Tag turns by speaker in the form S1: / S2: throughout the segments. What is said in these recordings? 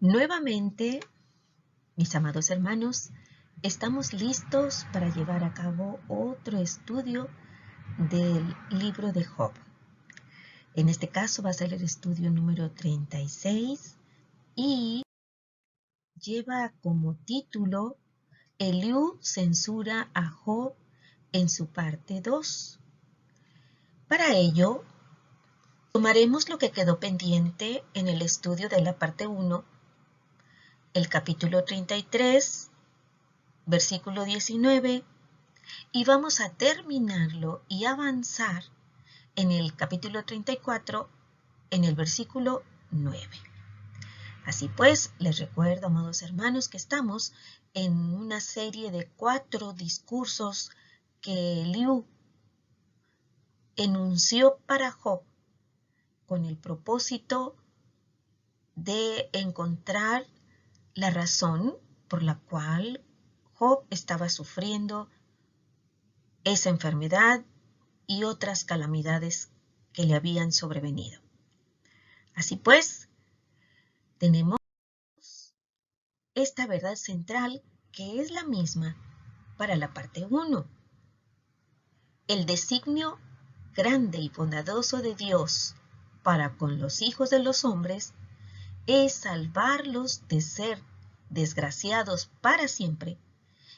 S1: Nuevamente, mis amados hermanos, estamos listos para llevar a cabo otro estudio del libro de Job. En este caso va a ser el estudio número 36 y lleva como título Eliú censura a Job en su parte 2. Para ello, tomaremos lo que quedó pendiente en el estudio de la parte 1, el capítulo 33, versículo 19, y vamos a terminarlo y avanzar en el capítulo 34, en el versículo 9. Así pues, les recuerdo, amados hermanos, que estamos en una serie de 4 discursos que Eliú enunció para Job con el propósito de encontrar la razón por la cual Job estaba sufriendo esa enfermedad y otras calamidades que le habían sobrevenido. Así pues, tenemos esta verdad central que es la misma para la parte 1. El designio grande y bondadoso de Dios para con los hijos de los hombres es salvarlos de ser desgraciados para siempre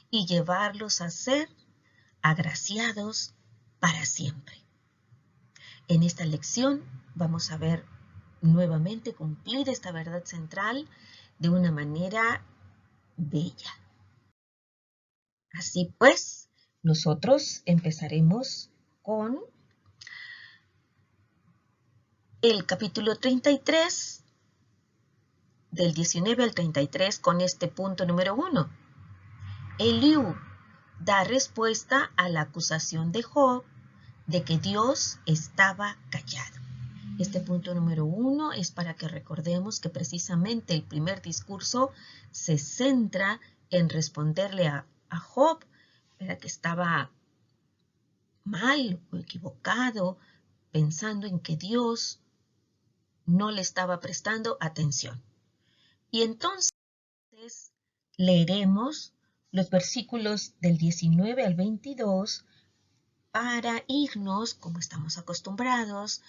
S1: y llevarlos a ser agraciados para siempre. En esta lección vamos a ver nuevamente cumplir esta verdad central de una manera bella. Así pues, nosotros empezaremos con el capítulo 33, del 19 al 33, con este punto número 1. Eliú da respuesta a la acusación de Job de que Dios estaba callado. Este punto número 1 es para que recordemos que precisamente el primer discurso se centra en responderle a Job, ¿verdad?, que estaba mal o equivocado, pensando en que Dios no le estaba prestando atención. Y entonces leeremos los versículos del 19 al 22 para irnos, como estamos acostumbrados,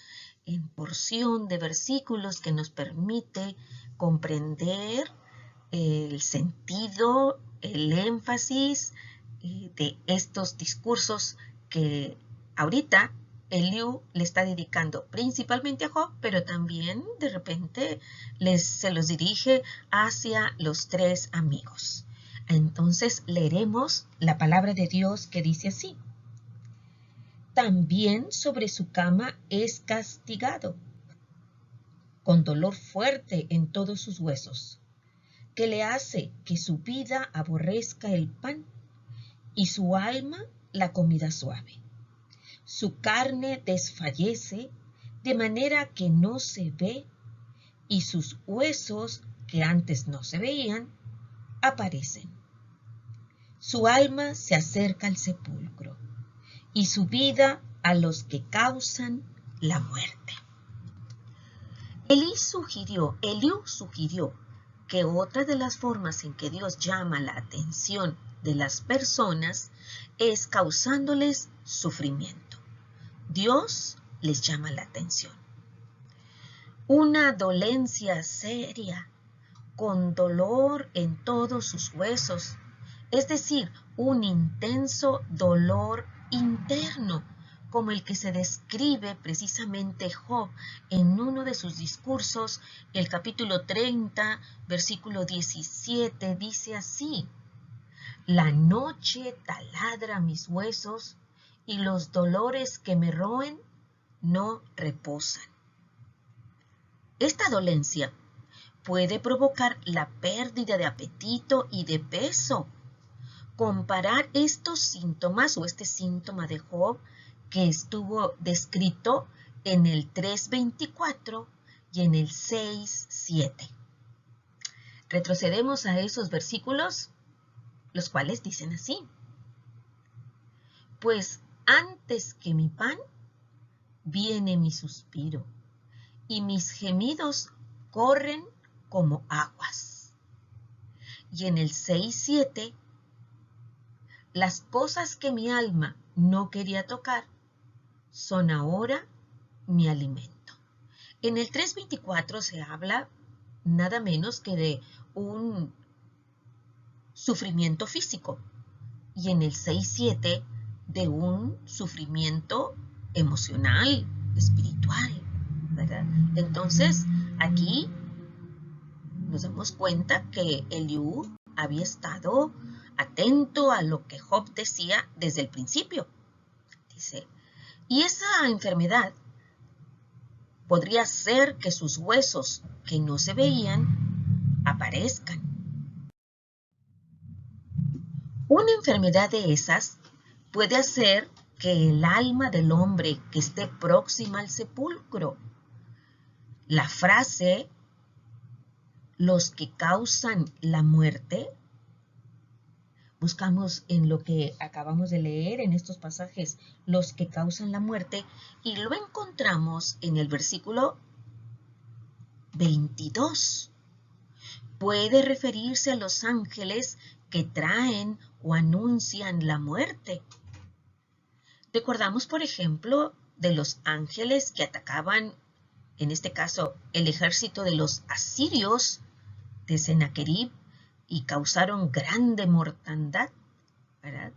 S1: en porción de versículos que nos permite comprender el sentido, el énfasis de estos discursos que ahorita Eliú le está dedicando principalmente a Job, pero también de repente se los dirige hacia los 3 amigos. Entonces leeremos la palabra de Dios que dice así: también sobre su cama es castigado, con dolor fuerte en todos sus huesos, que le hace que su vida aborrezca el pan y su alma la comida suave. Su carne desfallece de manera que no se ve, y sus huesos, que antes no se veían, aparecen. Su alma se acerca al sepulcro, y su vida a los que causan la muerte. Eliú sugirió que otra de las formas en que Dios llama la atención de las personas es causándoles sufrimiento. Dios les llama la atención. Una dolencia seria, con dolor en todos sus huesos, es decir, un intenso dolor interno, como el que se describe precisamente Job en uno de sus discursos, el capítulo 30, versículo 17, dice así: la noche taladra mis huesos y los dolores que me roen no reposan. Esta dolencia puede provocar la pérdida de apetito y de peso. Comparar estos síntomas o este síntoma de Job que estuvo descrito en el 3:24 y en el 6:7. Retrocedemos a esos versículos, los cuales dicen así: pues antes que mi pan viene mi suspiro, y mis gemidos corren como aguas. Y en el 6:7, las cosas que mi alma no quería tocar son ahora mi alimento. En el 3:24 se habla nada menos que de un sufrimiento físico y en el 6:7 de un sufrimiento emocional, espiritual, ¿verdad? Entonces, aquí nos damos cuenta que Eliú había estado atento a lo que Job decía desde el principio. Dice, y esa enfermedad podría ser que sus huesos que no se veían aparezcan. Una enfermedad de esas puede hacer que el alma del hombre que esté próxima al sepulcro, la frase, los que causan la muerte, buscamos en lo que acabamos de leer en estos pasajes, los que causan la muerte, y lo encontramos en el versículo 22. Puede referirse a los ángeles que traen o anuncian la muerte. Recordamos, por ejemplo, de los ángeles que atacaban, en este caso, el ejército de los asirios de Sennacherib y causaron grande mortandad, ¿verdad?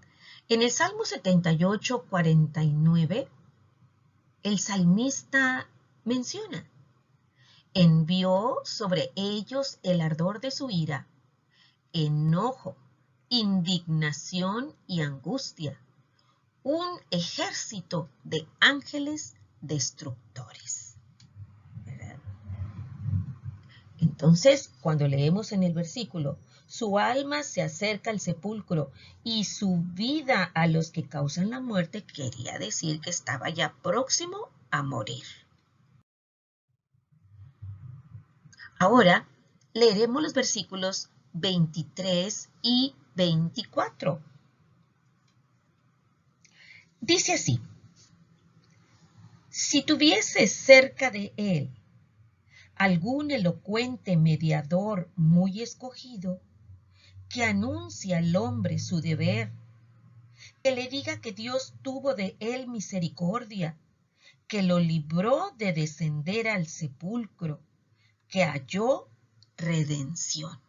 S1: En el Salmo 78, 49, el salmista menciona, envió sobre ellos el ardor de su ira, enojo, indignación y angustia, un ejército de ángeles destructores. ¿Verdad? Entonces, cuando leemos en el versículo, su alma se acerca al sepulcro y su vida a los que causan la muerte, quería decir que estaba ya próximo a morir. Ahora leeremos los versículos 23 y 24. Dice así, si tuvieses cerca de él algún elocuente mediador muy escogido, que anuncie al hombre su deber, que le diga que Dios tuvo de él misericordia, que lo libró de descender al sepulcro, que halló redención.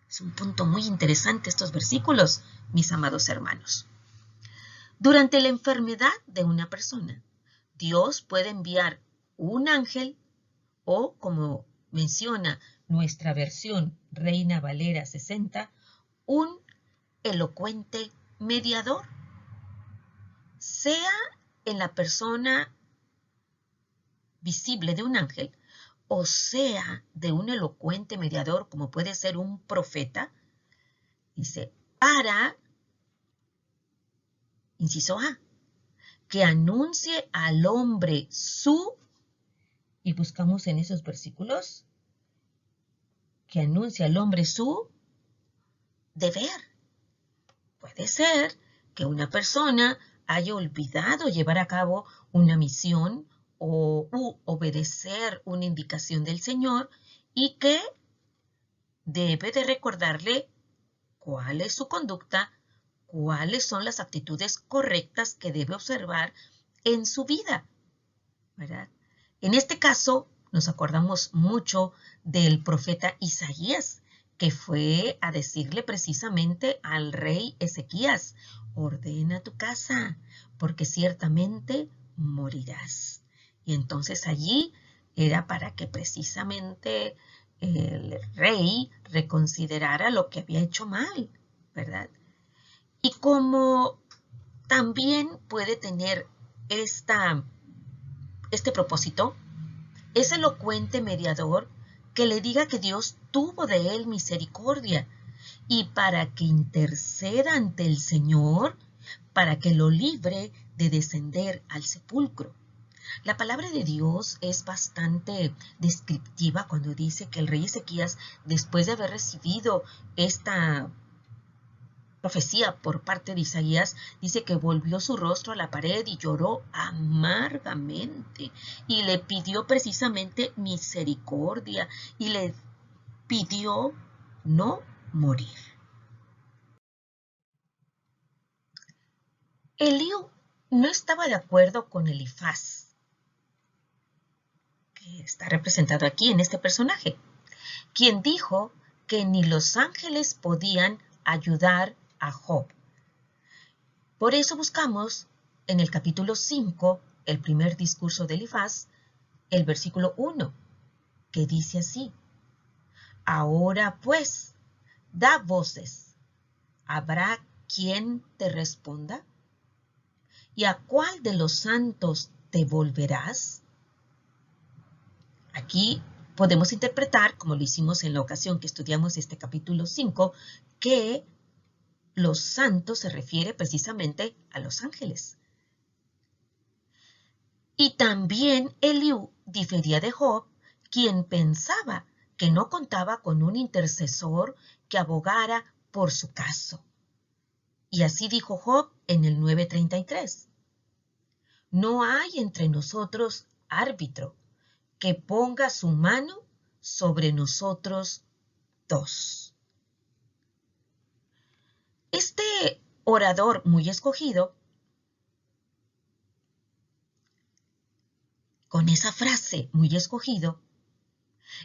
S1: Es un punto muy interesante estos versículos, mis amados hermanos. Durante la enfermedad de una persona, Dios puede enviar un ángel o, como menciona nuestra versión Reina Valera 60, un elocuente mediador, sea en la persona visible de un ángel o sea de un elocuente mediador como puede ser un profeta, dice, para, inciso A, que anuncie al hombre su, y buscamos en esos versículos, que anuncie al hombre su deber. Puede ser que una persona haya olvidado llevar a cabo una misión o obedecer una indicación del Señor y que debe de recordarle cuál es su conducta, cuáles son las actitudes correctas que debe observar en su vida, ¿verdad? En este caso, nos acordamos mucho del profeta Isaías, que fue a decirle precisamente al rey Ezequías, ordena tu casa, porque ciertamente morirás. Y entonces allí era para que precisamente el rey reconsiderara lo que había hecho mal, ¿verdad? Y como también puede tener este propósito, es elocuente mediador que le diga que Dios tuvo de él misericordia y para que interceda ante el Señor, para que lo libre de descender al sepulcro. La palabra de Dios es bastante descriptiva cuando dice que el rey Ezequías, después de haber recibido esta profecía por parte de Isaías, dice que volvió su rostro a la pared y lloró amargamente y le pidió precisamente misericordia y le pidió no morir. Eliú no estaba de acuerdo con Elifaz, que está representado aquí en este personaje, quien dijo que ni los ángeles podían ayudar a Job. Por eso buscamos en el capítulo 5, el primer discurso de Elifaz, el versículo 1, que dice así: Ahora pues, da voces, ¿habrá quien te responda? ¿Y a cuál de los santos te volverás? Aquí podemos interpretar, como lo hicimos en la ocasión que estudiamos este capítulo 5, que los santos se refiere precisamente a los ángeles. Y también Eliú difería de Job, quien pensaba que no contaba con un intercesor que abogara por su caso. Y así dijo Job en el 9:33. No hay entre nosotros árbitro que ponga su mano sobre nosotros dos. Este orador muy escogido, con esa frase muy escogido,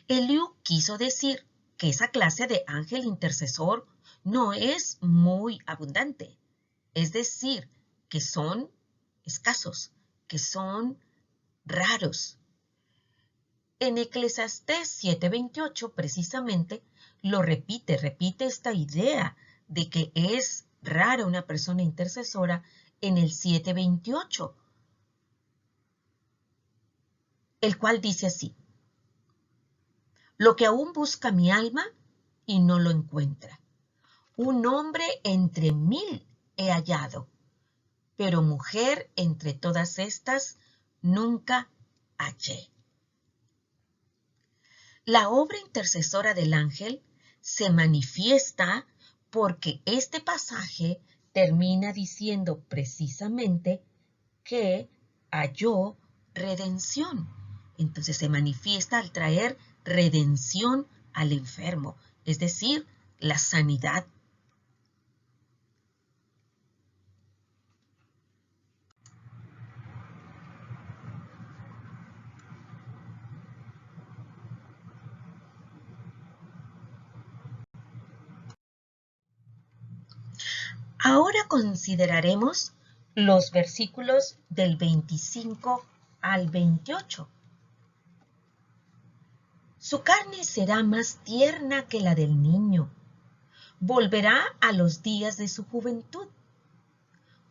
S1: Eliú quiso decir que esa clase de ángel intercesor no es muy abundante, es decir, que son escasos, que son raros. En Eclesiastés 7:28 precisamente lo repite esta idea de que es rara una persona intercesora en el 7:28, el cual dice así: Lo que aún busca mi alma y no lo encuentra. Un hombre entre 1000 he hallado, pero mujer entre todas estas nunca hallé. La obra intercesora del ángel se manifiesta porque este pasaje termina diciendo precisamente que halló redención. Entonces se manifiesta al traer redención al enfermo, es decir, la sanidad. Ahora consideraremos los versículos del 25 al 28. Su carne será más tierna que la del niño. Volverá a los días de su juventud.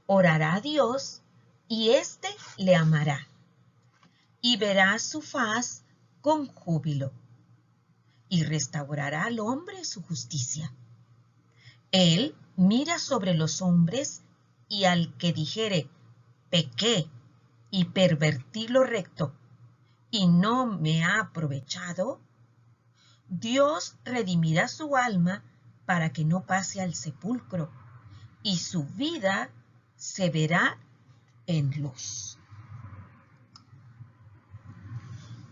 S1: Orará a Dios y éste le amará. Y verá su faz con júbilo. Y restaurará al hombre su justicia. Él mira sobre los hombres y al que dijere, pequé y pervertí lo recto y no me ha aprovechado, Dios redimirá su alma para que no pase al sepulcro y su vida se verá en luz.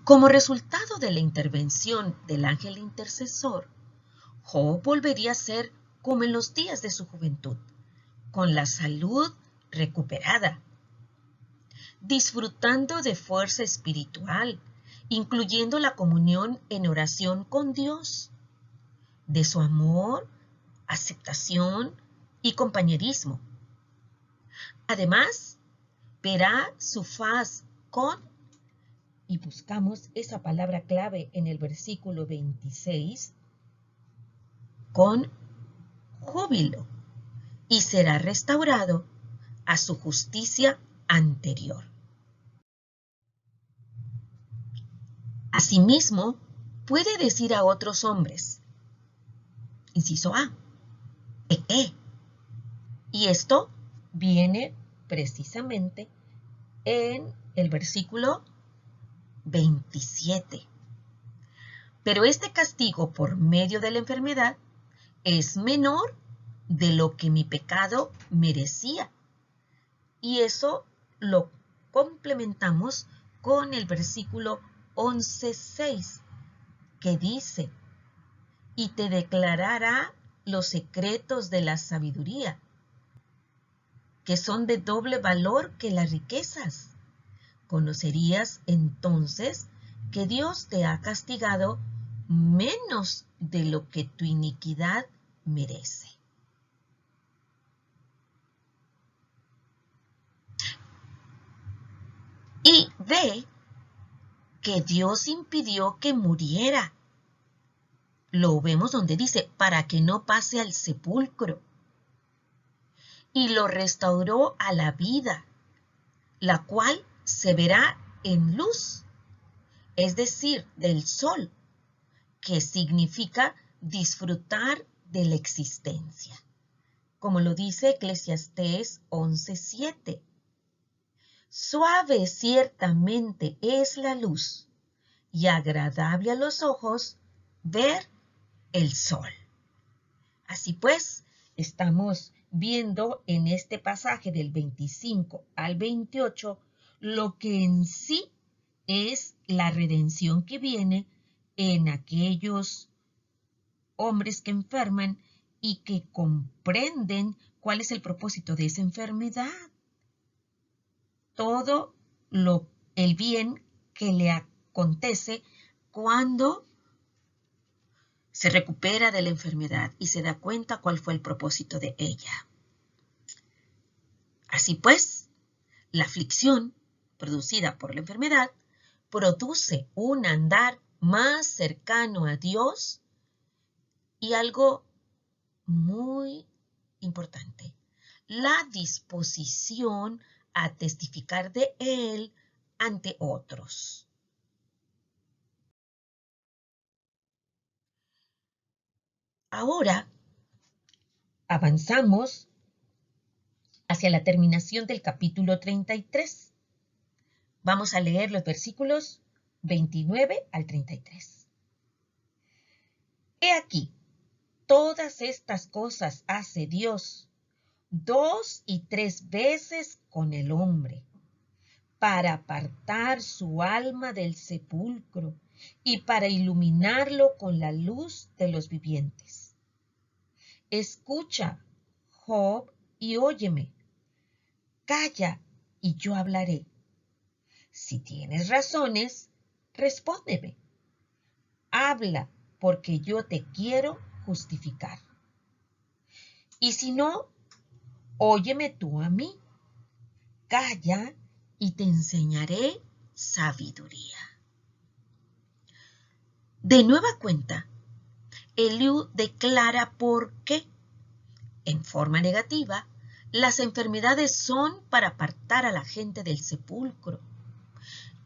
S1: Como resultado de la intervención del ángel intercesor, Job volvería a ser como en los días de su juventud, con la salud recuperada, disfrutando de fuerza espiritual, incluyendo la comunión en oración con Dios, de su amor, aceptación y compañerismo. Además, verá su faz con, y buscamos esa palabra clave en el versículo 26, con júbilo, y será restaurado a su justicia anterior. Asimismo, puede decir a otros hombres, inciso A, pequé. Y esto viene precisamente en el versículo 27. Pero este castigo por medio de la enfermedad es menor de lo que mi pecado merecía. Y eso lo complementamos con el versículo 11:6, que dice, y te declarará los secretos de la sabiduría, que son de doble valor que las riquezas. Conocerías entonces que Dios te ha castigado menos de lo que tu iniquidad merece. Y ve que Dios impidió que muriera. Lo vemos donde dice, para que no pase al sepulcro. Y lo restauró a la vida, la cual se verá en luz, es decir, del sol, que significa disfrutar de la existencia. Como lo dice Eclesiastés 11:7. Suave ciertamente es la luz y agradable a los ojos ver el sol. Así pues, estamos viendo en este pasaje del 25 al 28 lo que en sí es la redención que viene en aquellos hombres que enferman y que comprenden cuál es el propósito de esa enfermedad. Todo el bien que le acontece cuando se recupera de la enfermedad y se da cuenta cuál fue el propósito de ella. Así pues, la aflicción producida por la enfermedad produce un andar más cercano a Dios y algo muy importante, la disposición a testificar de Él ante otros. Ahora avanzamos hacia la terminación del capítulo 33. Vamos a leer los versículos 29 al 33. He aquí, todas estas cosas hace Dios 2 y 3 veces con el hombre, para apartar su alma del sepulcro y para iluminarlo con la luz de los vivientes. Escucha, Job, y óyeme. Calla, y yo hablaré. Si tienes razones, respóndeme. Habla, porque yo te quiero justificar. Y si no, óyeme tú a mí. Calla, y te enseñaré sabiduría. De nueva cuenta, Eliú declara por qué, en forma negativa, las enfermedades son para apartar a la gente del sepulcro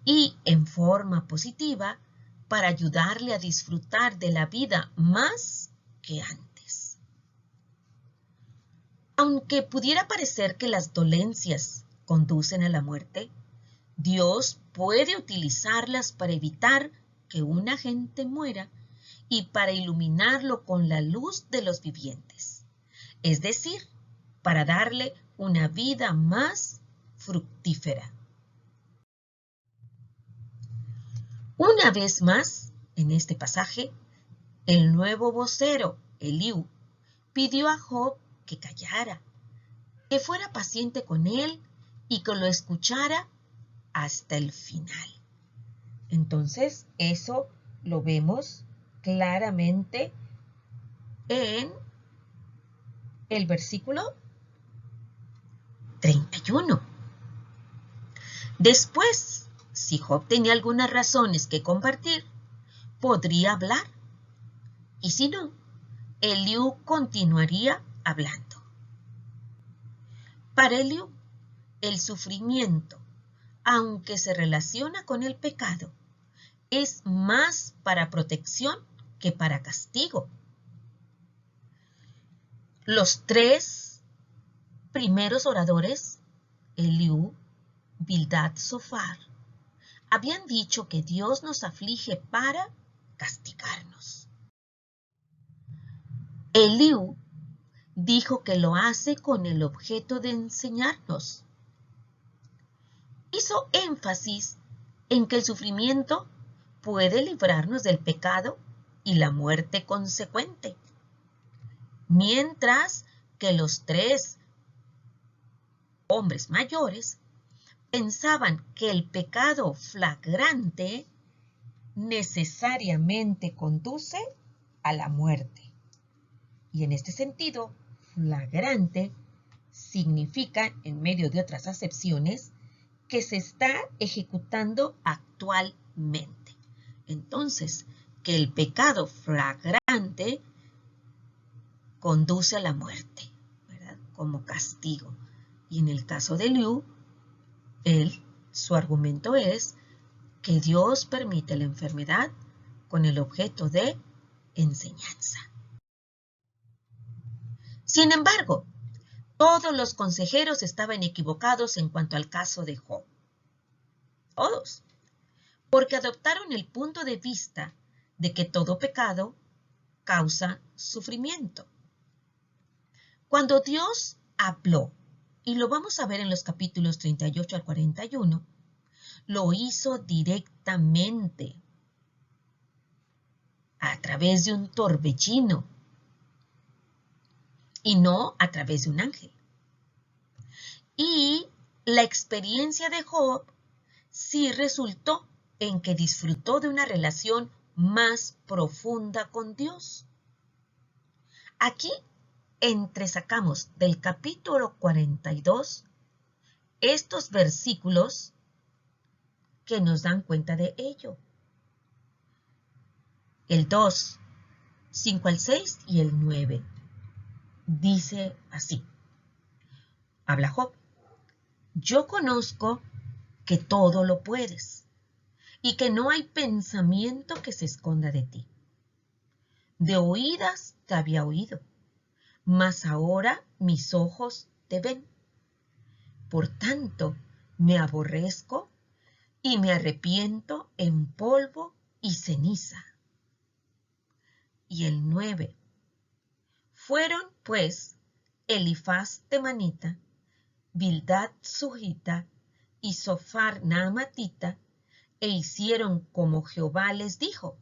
S1: y, en forma positiva, para ayudarle a disfrutar de la vida más que antes. Aunque pudiera parecer que las dolencias conducen a la muerte, Dios puede utilizarlas para evitar que una gente muera y para iluminarlo con la luz de los vivientes, es decir, para darle una vida más fructífera. Una vez más, en este pasaje, el nuevo vocero, Eliú, pidió a Job que callara, que fuera paciente con él y que lo escuchara hasta el final. Entonces, eso lo vemos claramente en el versículo 31. Después, si Job tenía algunas razones que compartir, podría hablar. Y si no, Eliú continuaría hablando. Para Eliú, el sufrimiento, aunque se relaciona con el pecado, es más para protección que para castigo. Los 3 primeros oradores, Eliú, Bildad, Zofar, habían dicho que Dios nos aflige para castigarnos. Eliú dijo que lo hace con el objeto de enseñarnos. Hizo énfasis en que el sufrimiento puede librarnos del pecado y la muerte consecuente. mientras que los 3 hombres mayores pensaban que el pecado flagrante necesariamente conduce a la muerte. Y en este sentido, flagrante significa, en medio de otras acepciones, que se está ejecutando actualmente. Entonces, que el pecado flagrante conduce a la muerte, ¿verdad? Como castigo. Y en el caso de Liu, su argumento es que Dios permite la enfermedad con el objeto de enseñanza. Sin embargo, todos los consejeros estaban equivocados en cuanto al caso de Job. Todos. Porque adoptaron el punto de vista de que todo pecado causa sufrimiento. Cuando Dios habló, y lo vamos a ver en los capítulos 38 al 41, lo hizo directamente a través de un torbellino y no a través de un ángel. Y la experiencia de Job sí resultó en que disfrutó de una relación más profunda con Dios. Aquí entresacamos del capítulo 42 estos versículos que nos dan cuenta de ello. El 2, 5 al 6 y el 9. Dice así. Habla Job. Yo conozco que todo lo puedes y que no hay pensamiento que se esconda de ti. De oídas te había oído, mas ahora mis ojos te ven. Por tanto, me aborrezco y me arrepiento en polvo y ceniza. Y el 9. Fueron, pues, Elifaz temanita, Bildad sujita y Sofar naamatita, e hicieron como Jehová les dijo.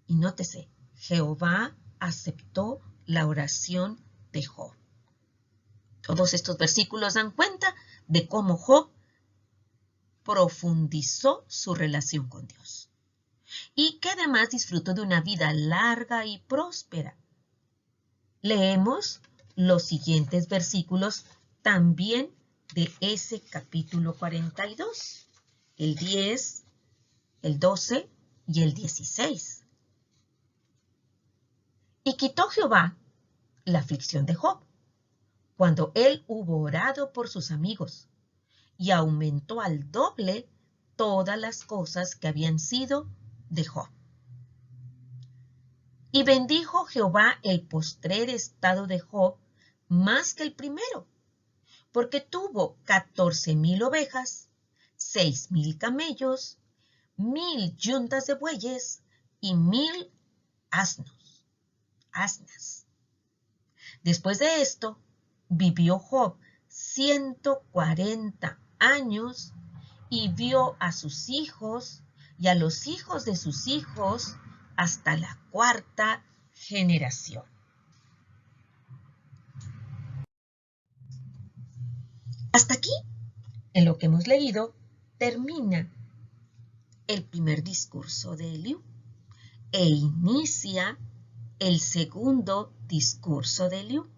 S1: Y nótese, Jehová aceptó la oración de Job. Todos estos versículos dan cuenta de cómo Job profundizó su relación con Dios y que además disfrutó de una vida larga y próspera. Leemos los siguientes versículos también de ese capítulo 42, el 10, el 12 y el 16. Y quitó Jehová la aflicción de Job, cuando él hubo orado por sus amigos, y aumentó al doble todas las cosas que habían sido de Job. Y bendijo Jehová el postrer estado de Job más que el primero, porque tuvo 14,000 ovejas, 6,000 camellos, 1,000 yuntas de bueyes y 1,000 asnas. Después de esto, vivió Job 140 años y vio a sus hijos y a los hijos de sus hijos hasta la 4ª generación. Hasta aquí, en lo que hemos leído, termina el primer discurso de Eliú e inicia el segundo discurso de Eliú.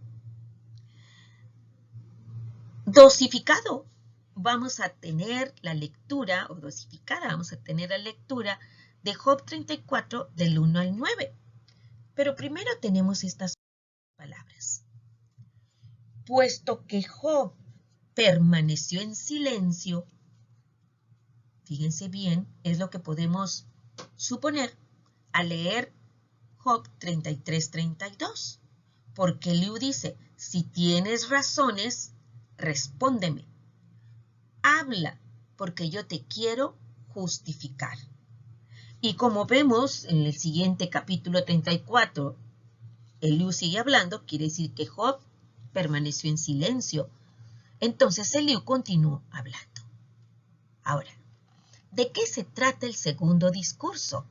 S1: Dosificado, vamos a tener la lectura, o dosificada, vamos a tener la lectura de Job 34 del 1 al 9. Pero primero tenemos estas palabras. Puesto que Job permaneció en silencio, fíjense bien, es lo que podemos suponer al leer Job 33:32, porque Eliú dice, si tienes razones, respóndeme. Habla, porque yo te quiero justificar. Y como vemos en el siguiente capítulo 34, Eliú sigue hablando, quiere decir que Job permaneció en silencio. Entonces Eliú continuó hablando. Ahora, ¿de qué se trata el segundo discurso?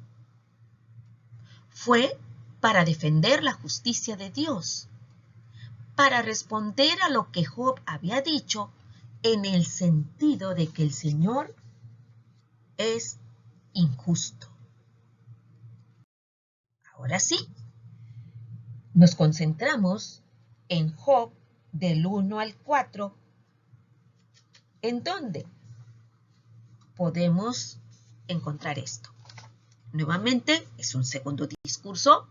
S1: Fue para defender la justicia de Dios para responder a lo que Job había dicho en el sentido de que el Señor es injusto. Ahora sí, nos concentramos en Job del 1 al 4, en donde podemos encontrar esto. Nuevamente, es un segundo discurso.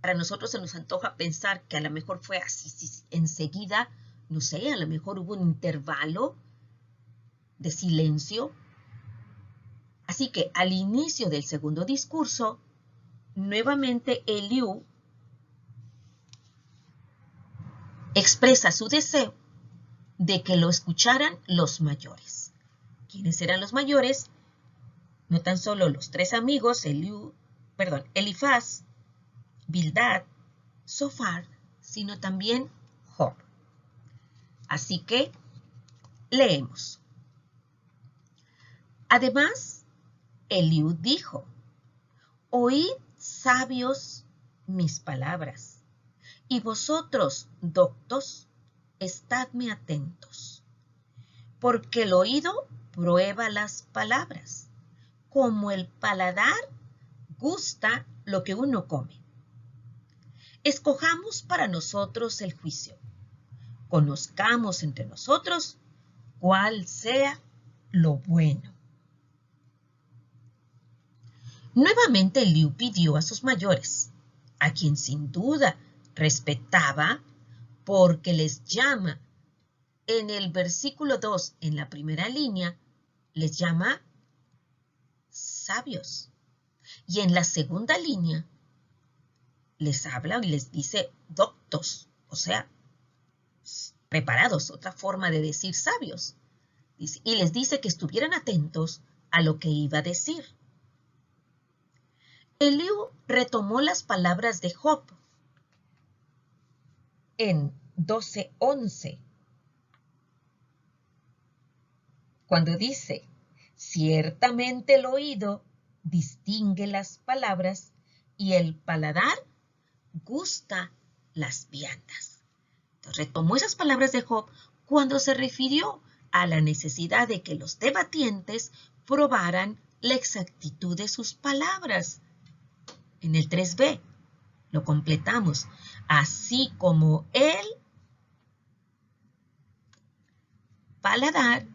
S1: Para nosotros se nos antoja pensar que a lo mejor fue así enseguida, no sé, a lo mejor hubo un intervalo de silencio. Así que al inicio del segundo discurso, nuevamente Eliú expresa su deseo de que lo escucharan los mayores. ¿Quiénes eran los mayores? No tan solo los tres amigos, Elifaz, Bildad, Zofar, sino también Job. Así que leemos. Además, Eliú dijo: oíd, sabios, mis palabras, y vosotros, doctos, estadme atentos, porque el oído prueba las palabras, como el paladar gusta lo que uno come. Escojamos para nosotros el juicio, conozcamos entre nosotros cuál sea lo bueno. Nuevamente Eliú pidió a sus mayores, a quien sin duda respetaba, porque les llama en el versículo 2, en la primera línea, les llama sabios. Y en la segunda línea les habla y les dice doctos, o sea, preparados, otra forma de decir sabios. Y les dice que estuvieran atentos a lo que iba a decir. Eliú retomó las palabras de Job en 12:11, cuando dice: ciertamente el oído distingue las palabras y el paladar gusta las viandas. Entonces retomó esas palabras de Job cuando se refirió a la necesidad de que los debatientes probaran la exactitud de sus palabras. En el 3b lo completamos. Así como el paladar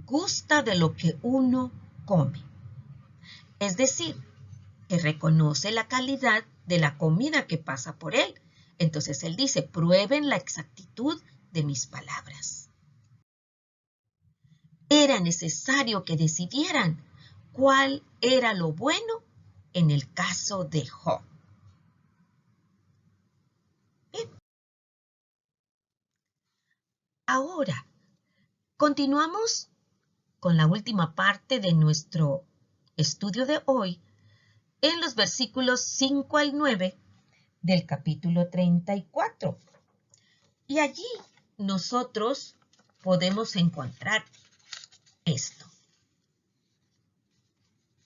S1: gusta de lo que uno come. Es decir, que reconoce la calidad de la comida que pasa por él. Entonces él dice: prueben la exactitud de mis palabras. Era necesario que decidieran cuál era lo bueno en el caso de Job. Bien. Ahora, continuamos con la última parte de nuestro estudio de hoy en los versículos 5 al 9 del capítulo 34. Y allí nosotros podemos encontrar esto.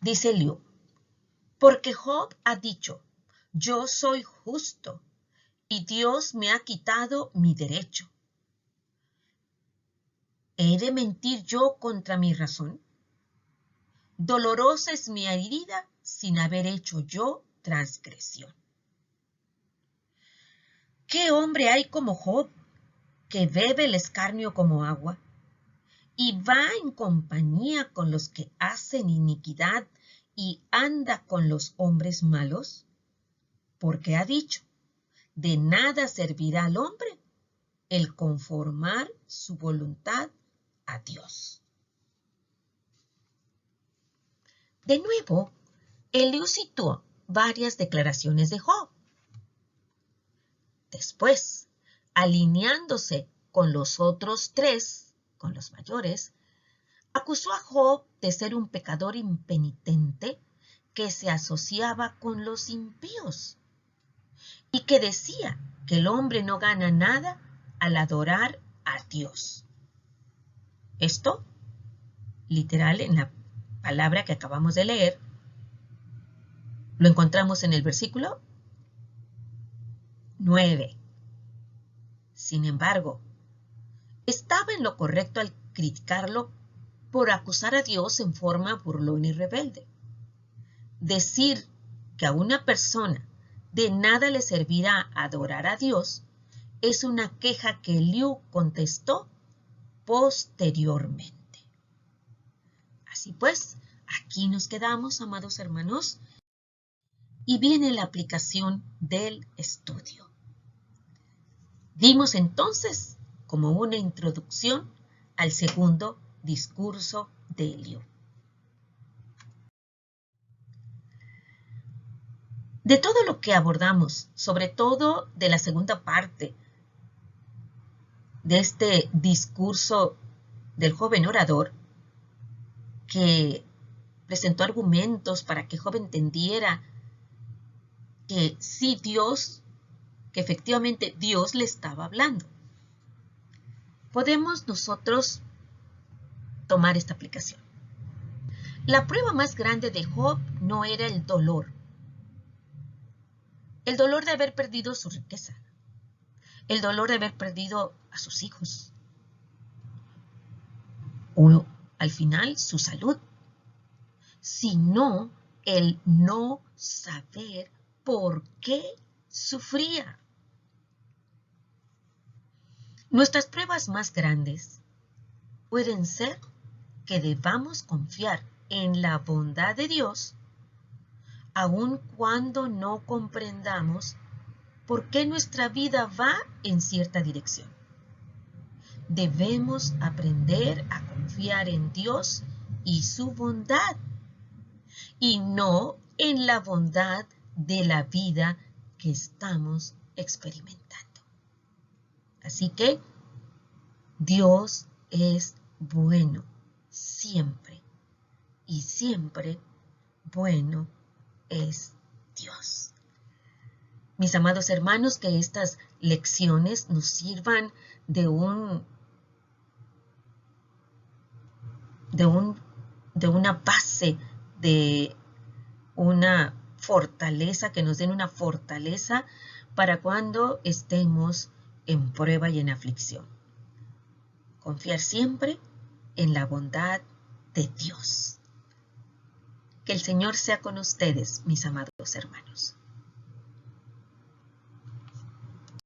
S1: Dice Eliú: porque Job ha dicho: yo soy justo y Dios me ha quitado mi derecho. ¿He de mentir yo contra mi razón? Dolorosa es mi herida sin haber hecho yo transgresión. ¿Qué hombre hay como Job, que bebe el escarnio como agua y va en compañía con los que hacen iniquidad y anda con los hombres malos? Porque ha dicho: de nada servirá al hombre el conformar su voluntad a Dios. De nuevo, Eliú citó varias declaraciones de Job. Después, alineándose con los otros tres, con los mayores, acusó a Job de ser un pecador impenitente que se asociaba con los impíos y que decía que el hombre no gana nada al adorar a Dios. Esto, literal, en la palabra que acabamos de leer, lo encontramos en el versículo 9. sin embargo, estaba en lo correcto al criticarlo por acusar a Dios en forma burlona y rebelde. Decir que a una persona de nada le servirá adorar a Dios es una queja que Liu contestó posteriormente. Así pues, aquí nos quedamos, amados hermanos, y viene la aplicación del estudio. Vimos entonces como una introducción al segundo discurso de Liu. De todo lo que abordamos, sobre todo de la segunda parte de este discurso del joven orador, que presentó argumentos para que Job entendiera que sí que efectivamente Dios le estaba hablando. Podemos nosotros tomar esta aplicación. La prueba más grande de Job no era el dolor de haber perdido su riqueza, el dolor de haber perdido a sus hijos, o al final su salud, sino el no saber por qué sufría. Nuestras pruebas más grandes pueden ser que debamos confiar en la bondad de Dios, aun cuando no comprendamos por qué nuestra vida va en cierta dirección. Debemos aprender a confiar en Dios y su bondad, y no en la bondad de la vida que estamos experimentando. Así que Dios es bueno siempre, y siempre bueno es Dios. Mis amados hermanos, que estas lecciones nos sirvan de una base, de una fortaleza, que nos den una fortaleza para cuando estemos en prueba y en aflicción. Confiar siempre en la bondad de Dios. Que el Señor sea con ustedes, mis amados hermanos.